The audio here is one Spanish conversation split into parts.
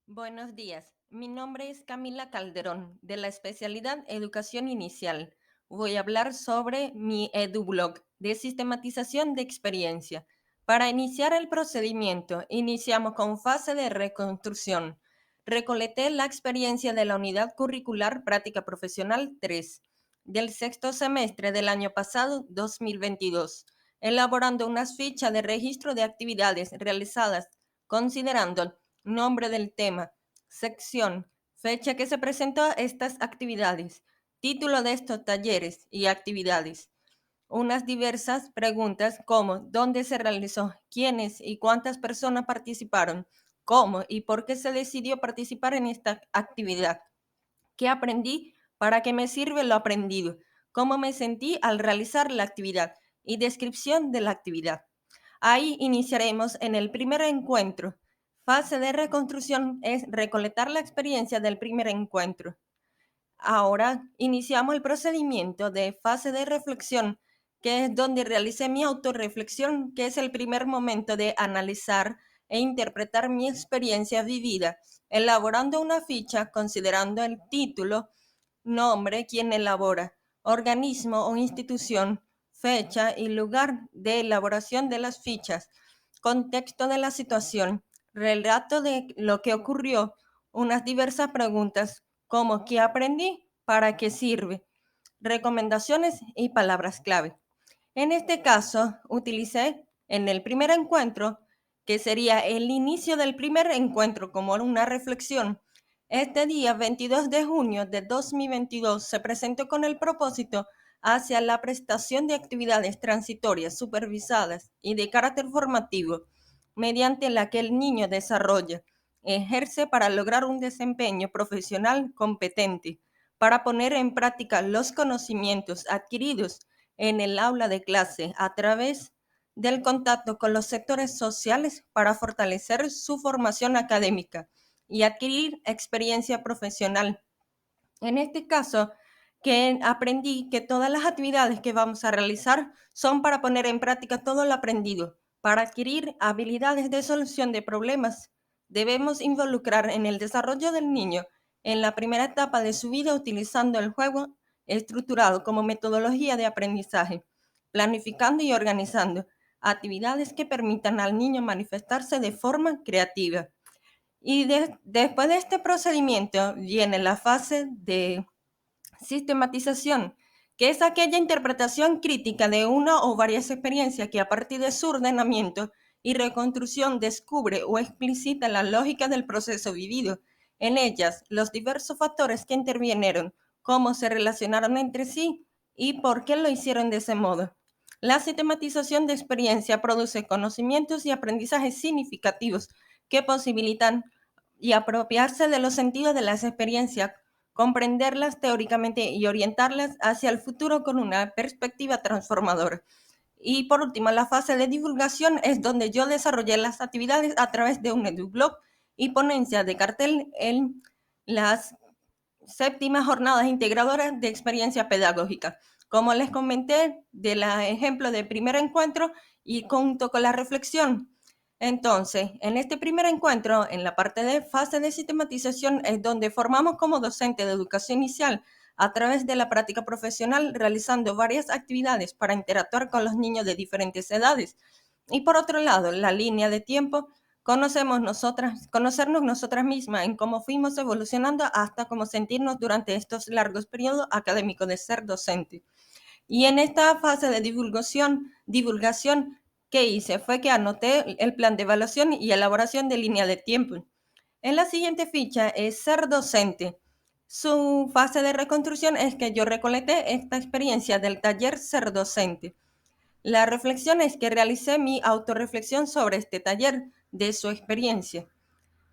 Buenos días, mi nombre es Camila Calderón, de la especialidad Educación Inicial. Voy a hablar sobre mi EduBlog de sistematización de experiencia. Para iniciar el procedimiento, iniciamos con fase de reconstrucción. Recolecté la experiencia de la Unidad Curricular Práctica Profesional 3 del sexto semestre del año pasado, 2022, elaborando unas fichas de registro de actividades realizadas considerando nombre del tema, sección, fecha que se presentó estas actividades, título de estos talleres y actividades. Unas diversas preguntas como dónde se realizó, quiénes y cuántas personas participaron, cómo y por qué se decidió participar en esta actividad, qué aprendí, para qué me sirve lo aprendido, cómo me sentí al realizar la actividad y descripción de la actividad. Ahí iniciaremos en el primer encuentro. Fase de reconstrucción es recolectar la experiencia del primer encuentro. Ahora iniciamos el procedimiento de fase de reflexión, que es donde realicé mi autorreflexión, que es el primer momento de analizar e interpretar mi experiencia vivida, elaborando una ficha considerando el título, nombre, quien elabora, organismo o institución, fecha y lugar de elaboración de las fichas, contexto de la situación, relato de lo que ocurrió, unas diversas preguntas como qué aprendí, para qué sirve, recomendaciones y palabras clave. En este caso, utilicé en el primer encuentro, que sería el inicio del primer encuentro como una reflexión. Este día, 22 de junio de 2022, se presentó con el propósito hacia la prestación de actividades transitorias supervisadas y de carácter formativo, mediante la que el niño desarrolla, ejerce para lograr un desempeño profesional competente, para poner en práctica los conocimientos adquiridos en el aula de clase a través del contacto con los sectores sociales para fortalecer su formación académica y adquirir experiencia profesional. En este caso, que aprendí que todas las actividades que vamos a realizar son para poner en práctica todo lo aprendido. Para adquirir habilidades de solución de problemas, debemos involucrar en el desarrollo del niño en la primera etapa de su vida utilizando el juego estructurado como metodología de aprendizaje, planificando y organizando actividades que permitan al niño manifestarse de forma creativa. Y después de este procedimiento viene la fase de sistematización, que es aquella interpretación crítica de una o varias experiencias que a partir de su ordenamiento y reconstrucción descubre o explicita la lógica del proceso vivido. En ellas, los diversos factores que intervinieron, cómo se relacionaron entre sí y por qué lo hicieron de ese modo. La sistematización de experiencia produce conocimientos y aprendizajes significativos que posibilitan y apropiarse de los sentidos de las experiencias, comprenderlas teóricamente y orientarlas hacia el futuro con una perspectiva transformadora. Y por último, la fase de divulgación es donde yo desarrollé las actividades a través de un edublog y ponencia de cartel en las séptimas jornadas integradoras de experiencia pedagógica. Como les comenté, del ejemplo de primer encuentro y junto con la reflexión. Entonces, en este primer encuentro, en la parte de fase de sistematización, es donde formamos como docente de educación inicial a través de la práctica profesional, realizando varias actividades para interactuar con los niños de diferentes edades. Y por otro lado, la línea de tiempo, conocernos nosotras mismas en cómo fuimos evolucionando hasta cómo sentirnos durante estos largos periodos académicos de ser docente. Y en esta fase de divulgación, ¿qué hice? Fue que anoté el plan de evaluación y elaboración de línea de tiempo. En la siguiente ficha es ser docente. Su fase de reconstrucción es que yo recolecté esta experiencia del taller ser docente. La reflexión es que realicé mi autorreflexión sobre este taller, de su experiencia.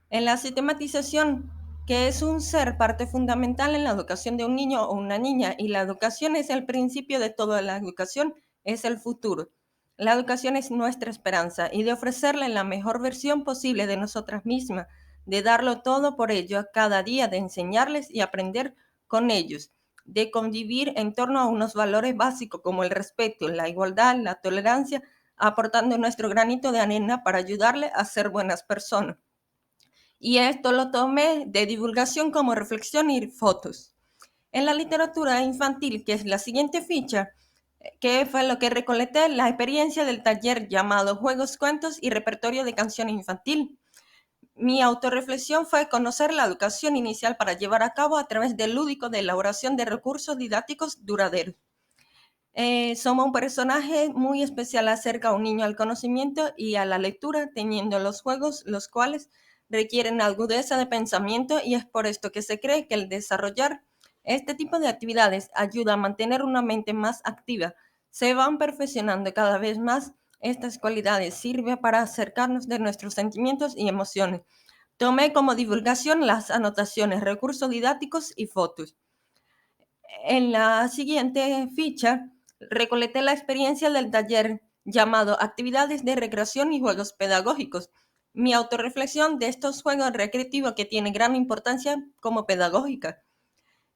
En la sistematización, que es un ser parte fundamental en la educación de un niño o una niña, y la educación es el principio de toda la educación, es el futuro. La educación es nuestra esperanza y de ofrecerle la mejor versión posible de nosotras mismas, de darlo todo por ello cada día, de enseñarles y aprender con ellos, de convivir en torno a unos valores básicos como el respeto, la igualdad, la tolerancia, aportando nuestro granito de arena para ayudarle a ser buenas personas. y esto lo tomé de divulgación como reflexión y fotos. En la literatura infantil, que es la siguiente ficha, que fue lo que recolecté, la experiencia del taller llamado Juegos, Cuentos y Repertorio de Canción Infantil. Mi autorreflexión fue conocer la educación inicial para llevar a cabo a través del lúdico de elaboración de recursos didácticos duraderos. Somos un personaje muy especial acerca a un niño al conocimiento y a la lectura, teniendo los juegos, los cuales requieren agudeza de pensamiento, y es por esto que se cree que el desarrollar este tipo de actividades ayuda a mantener una mente más activa. Se van perfeccionando cada vez más estas cualidades, sirve para acercarnos de nuestros sentimientos y emociones. Tomé como divulgación las anotaciones, recursos didácticos y fotos. En la siguiente ficha, recolecté la experiencia del taller llamado Actividades de Recreación y Juegos Pedagógicos. Mi autorreflexión de estos juegos recreativos que tienen gran importancia como pedagógica.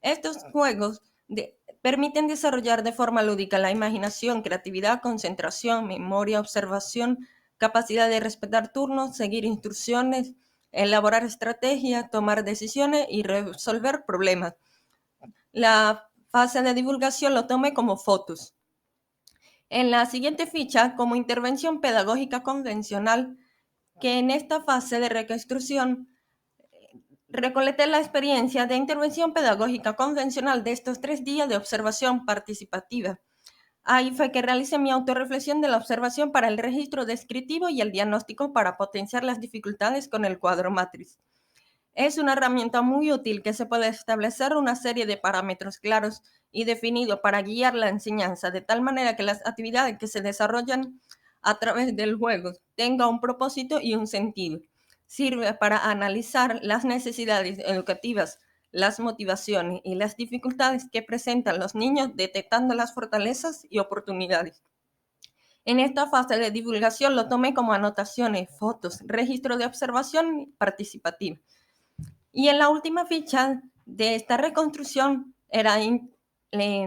Estos juegos permiten desarrollar de forma lúdica la imaginación, creatividad, concentración, memoria, observación, capacidad de respetar turnos, seguir instrucciones, elaborar estrategias, tomar decisiones y resolver problemas. La fase de divulgación lo tomé como fotos. En la siguiente ficha, como intervención pedagógica convencional, que en esta fase de reconstrucción recolecté la experiencia de intervención pedagógica convencional de estos 3 días de observación participativa. Ahí fue que realicé mi autorreflexión de la observación para el registro descriptivo y el diagnóstico para potenciar las dificultades con el cuadro matriz. Es una herramienta muy útil que se puede establecer una serie de parámetros claros y definidos para guiar la enseñanza, de tal manera que las actividades que se desarrollan a través del juego tengan un propósito y un sentido. Sirve para analizar las necesidades educativas, las motivaciones y las dificultades que presentan los niños, detectando las fortalezas y oportunidades. En esta fase de divulgación lo tomé como anotaciones, fotos, registro de observación participativa. Y en la última ficha de esta reconstrucción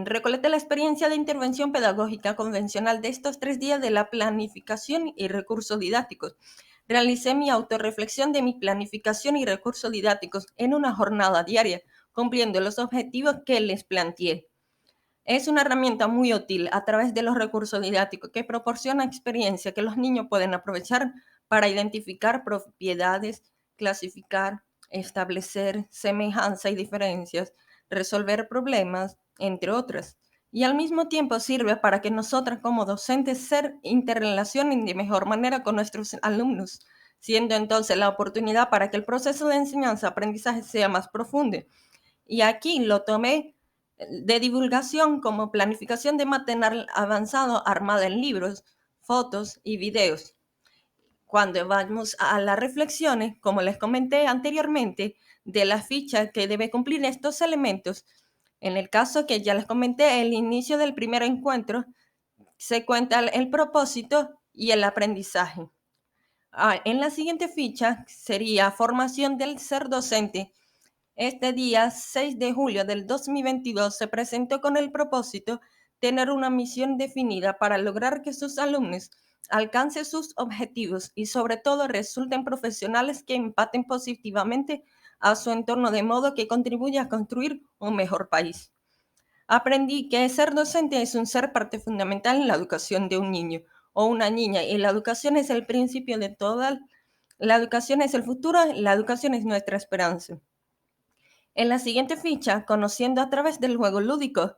recolecté la experiencia de intervención pedagógica convencional de estos 3 días de la planificación y recursos didácticos. Realicé mi autorreflexión de mi planificación y recursos didácticos en una jornada diaria, cumpliendo los objetivos que les planteé. Es una herramienta muy útil a través de los recursos didácticos que proporciona experiencia que los niños pueden aprovechar para identificar propiedades, clasificar, establecer semejanza y diferencias, resolver problemas, entre otras. Y al mismo tiempo sirve para que nosotras como docentes ser interrelacionen de mejor manera con nuestros alumnos, siendo entonces la oportunidad para que el proceso de enseñanza-aprendizaje sea más profundo. Y aquí lo tomé de divulgación como planificación de material avanzado armada en libros, fotos y videos. Cuando vamos a las reflexiones, como les comenté anteriormente, de la ficha que debe cumplir estos elementos, en el caso que ya les comenté, el inicio del primer encuentro, se cuenta el propósito y el aprendizaje. En la siguiente ficha sería formación del ser docente. Este día 6 de julio del 2022 se presentó con el propósito tener una misión definida para lograr que sus alumnos alcancen sus objetivos y sobre todo resulten profesionales que empaten positivamente a su entorno de modo que contribuya a construir un mejor país. Aprendí que ser docente es un ser parte fundamental en la educación de un niño o una niña, y la educación es el principio de toda. La educación es el futuro, la educación es nuestra esperanza. En la siguiente ficha, conociendo a través del juego lúdico,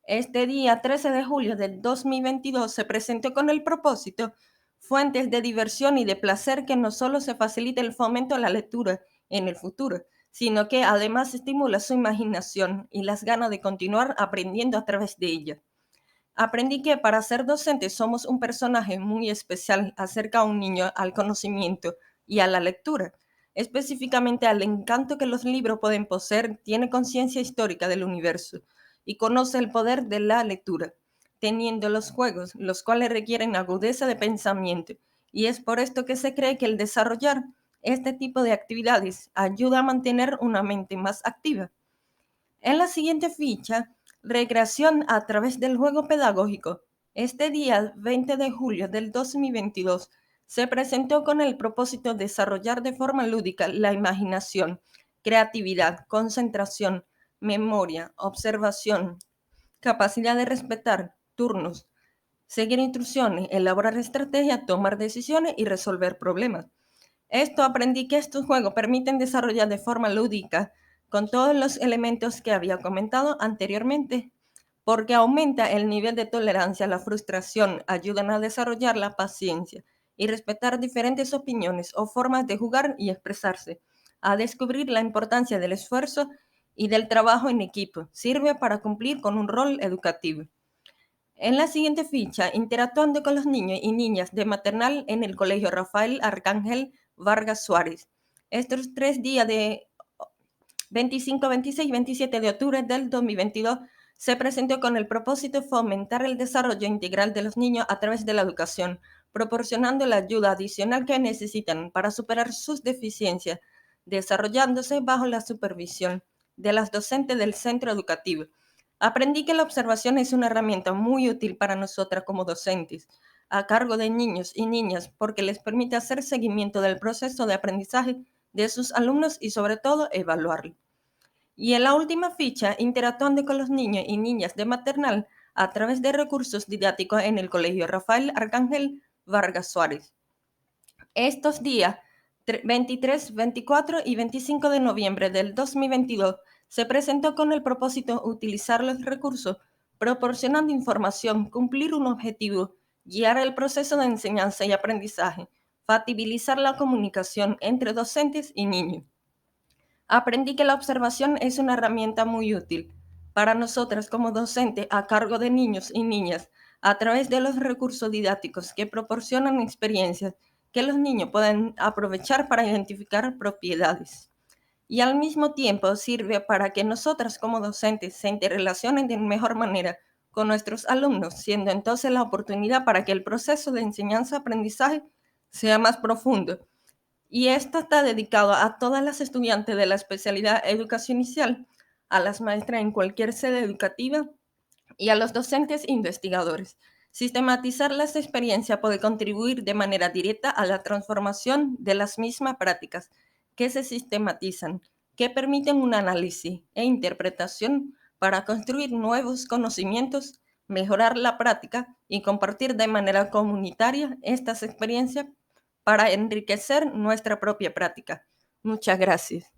este día 13 de julio del 2022 se presentó con el propósito fuentes de diversión y de placer que no solo se facilite el fomento a la lectura en el futuro, sino que además estimula su imaginación y las ganas de continuar aprendiendo a través de ella. Aprendí que para ser docente somos un personaje muy especial acerca a un niño al conocimiento y a la lectura, específicamente al encanto que los libros pueden poseer. Tiene conciencia histórica del universo y conoce el poder de la lectura, teniendo los juegos, los cuales requieren agudeza de pensamiento, y es por esto que se cree que el desarrollar este tipo de actividades ayuda a mantener una mente más activa. En la siguiente ficha, recreación a través del juego pedagógico. Este día 20 de julio del 2022 se presentó con el propósito de desarrollar de forma lúdica la imaginación, creatividad, concentración, memoria, observación, capacidad de respetar turnos, seguir instrucciones, elaborar estrategias, tomar decisiones y resolver problemas. Esto aprendí que estos juegos permiten desarrollar de forma lúdica con todos los elementos que había comentado anteriormente, porque aumenta el nivel de tolerancia a la frustración, ayudan a desarrollar la paciencia y respetar diferentes opiniones o formas de jugar y expresarse, a descubrir la importancia del esfuerzo y del trabajo en equipo. Sirve para cumplir con un rol educativo. En la siguiente ficha, interactuando con los niños y niñas de maternal en el Colegio Rafael Arcángel Vargas Suárez. Estos 3 días de 25, 26 y 27 de octubre del 2022 se presentó con el propósito de fomentar el desarrollo integral de los niños a través de la educación, proporcionando la ayuda adicional que necesitan para superar sus deficiencias, desarrollándose bajo la supervisión de las docentes del centro educativo. Aprendí que la observación es una herramienta muy útil para nosotras como docentes, a cargo de niños y niñas, porque les permite hacer seguimiento del proceso de aprendizaje de sus alumnos y sobre todo evaluarlo. Y en la última ficha, interactuando con los niños y niñas de maternal a través de recursos didácticos en el Colegio Rafael Arcángel Vargas Suárez. Estos días 23, 24 y 25 de noviembre del 2022 se presentó con el propósito de utilizar los recursos proporcionando información, cumplir un objetivo, guiar el proceso de enseñanza y aprendizaje, facilitar la comunicación entre docentes y niños. Aprendí que la observación es una herramienta muy útil para nosotras como docentes a cargo de niños y niñas a través de los recursos didácticos que proporcionan experiencias que los niños pueden aprovechar para identificar propiedades. Y al mismo tiempo sirve para que nosotras como docentes se interrelacionen de mejor manera con nuestros alumnos, siendo entonces la oportunidad para que el proceso de enseñanza-aprendizaje sea más profundo. Y esto está dedicado a todas las estudiantes de la especialidad Educación Inicial, a las maestras en cualquier sede educativa y a los docentes e investigadores. Sistematizar las experiencias puede contribuir de manera directa a la transformación de las mismas prácticas que se sistematizan, que permiten un análisis e interpretación para construir nuevos conocimientos, mejorar la práctica y compartir de manera comunitaria estas experiencias para enriquecer nuestra propia práctica. Muchas gracias.